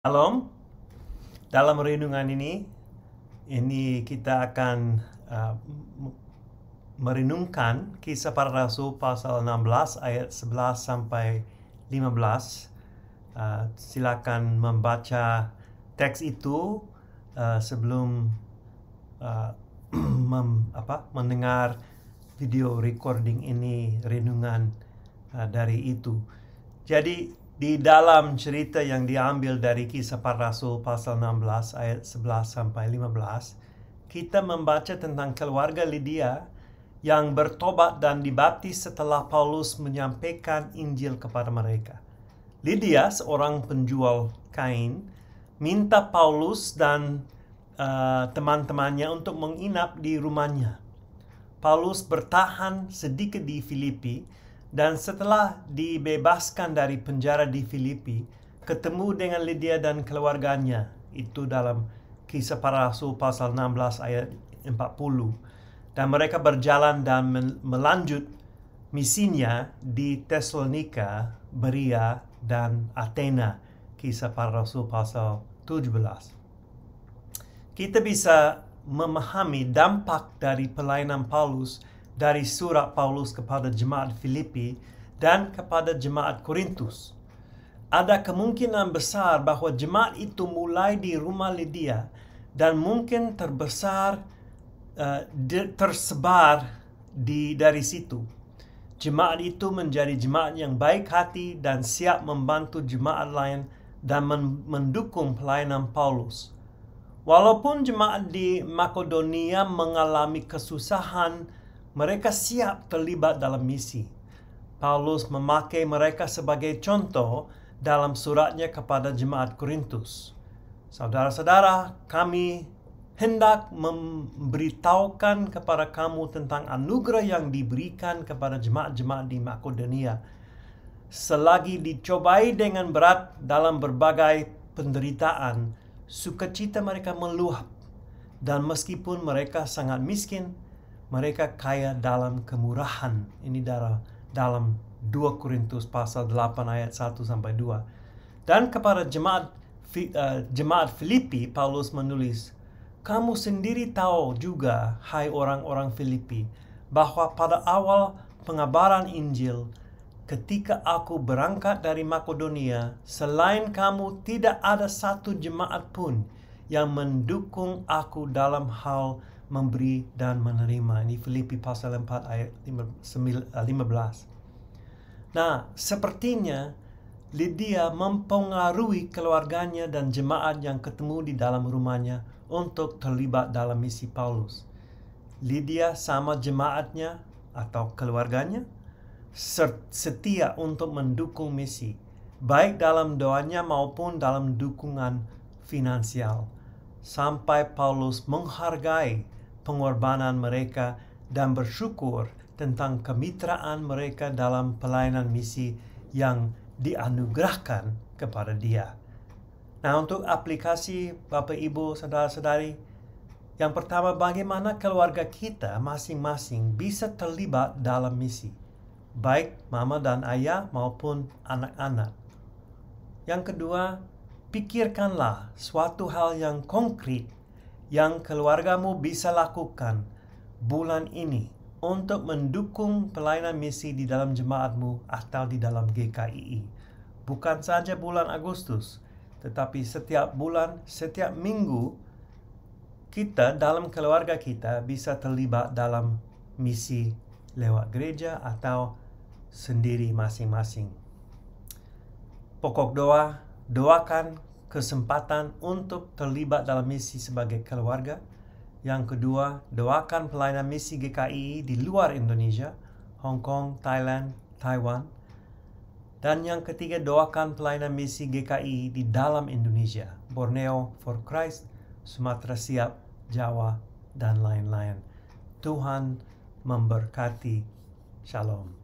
Shalom. Dalam renungan ini kita akan merenungkan Kisah Para Rasul pasal 16 ayat 11 sampai 15. Silakan membaca teks itu sebelum mendengar video recording ini, renungan dari itu. Jadi di dalam cerita yang diambil dari Kisah Para Rasul pasal 16 ayat 11 sampai 15, kita membaca tentang keluarga Lydia yang bertobat dan dibaptis setelah Paulus menyampaikan Injil kepada mereka. Lydia, seorang penjual kain, minta Paulus dan teman-temannya untuk menginap di rumahnya. Paulus bertahan sedikit di Filipi, dan setelah dibebaskan dari penjara di Filipi, ketemu dengan Lydia dan keluarganya. Itu dalam Kisah Para Rasul pasal 16 ayat 40. Dan mereka berjalan dan melanjut misinya di Tesalonika, Berea, dan Athena. Kisah Para Rasul pasal 17. Kita bisa memahami dampak dari pelayanan Paulus dari surat Paulus kepada jemaat Filipi dan kepada jemaat Korintus. Ada kemungkinan besar bahwa jemaat itu mulai di rumah Lydia dan mungkin tersebar dari situ. Jemaat itu menjadi jemaat yang baik hati dan siap membantu jemaat lain dan mendukung pelayanan Paulus. Walaupun jemaat di Makedonia mengalami kesusahan, mereka siap terlibat dalam misi. Paulus memakai mereka sebagai contoh dalam suratnya kepada jemaat Korintus. Saudara-saudara, kami hendak memberitahukan kepada kamu tentang anugerah yang diberikan kepada jemaat-jemaat di Makedonia. Selagi dicobai dengan berat dalam berbagai penderitaan, sukacita mereka meluap. Dan meskipun mereka sangat miskin, mereka kaya dalam kemurahan. Ini dalam 2 Korintus pasal 8 ayat 1 sampai 2. Dan kepada jemaat Filipi, Paulus menulis, "Kamu sendiri tahu juga, hai orang-orang Filipi, bahwa pada awal pengabaran Injil, ketika aku berangkat dari Makedonia, selain kamu tidak ada satu jemaat pun yang mendukung aku dalam hal memberi dan menerima." Ini Filipi pasal 4 ayat 15. Nah, sepertinya Lydia mempengaruhi keluarganya dan jemaat yang ketemu di dalam rumahnya untuk terlibat dalam misi Paulus. Lydia sama jemaatnya atau keluarganya setia untuk mendukung misi, baik dalam doanya maupun dalam dukungan finansial, sampai Paulus menghargai pengorbanan mereka dan bersyukur tentang kemitraan mereka dalam pelayanan misi yang dianugerahkan kepada dia. Nah, untuk aplikasi Bapak, Ibu, Saudara-saudari, yang pertama, bagaimana keluarga kita masing-masing bisa terlibat dalam misi, baik mama dan ayah maupun anak-anak. Yang kedua, pikirkanlah suatu hal yang konkret yang keluargamu bisa lakukan bulan ini untuk mendukung pelayanan misi di dalam jemaatmu atau di dalam GKII. Bukan saja bulan Agustus, tetapi setiap bulan, setiap minggu, kita dalam keluarga kita bisa terlibat dalam misi lewat gereja atau sendiri masing-masing. Pokok doa, doakan kesempatan untuk terlibat dalam misi sebagai keluarga. Yang kedua, doakan pelayanan misi GKI di luar Indonesia, Hong Kong, Thailand, Taiwan. Dan yang ketiga, doakan pelayanan misi GKI di dalam Indonesia, Borneo for Christ, Sumatera Siap, Jawa, dan lain-lain. Tuhan memberkati. Shalom.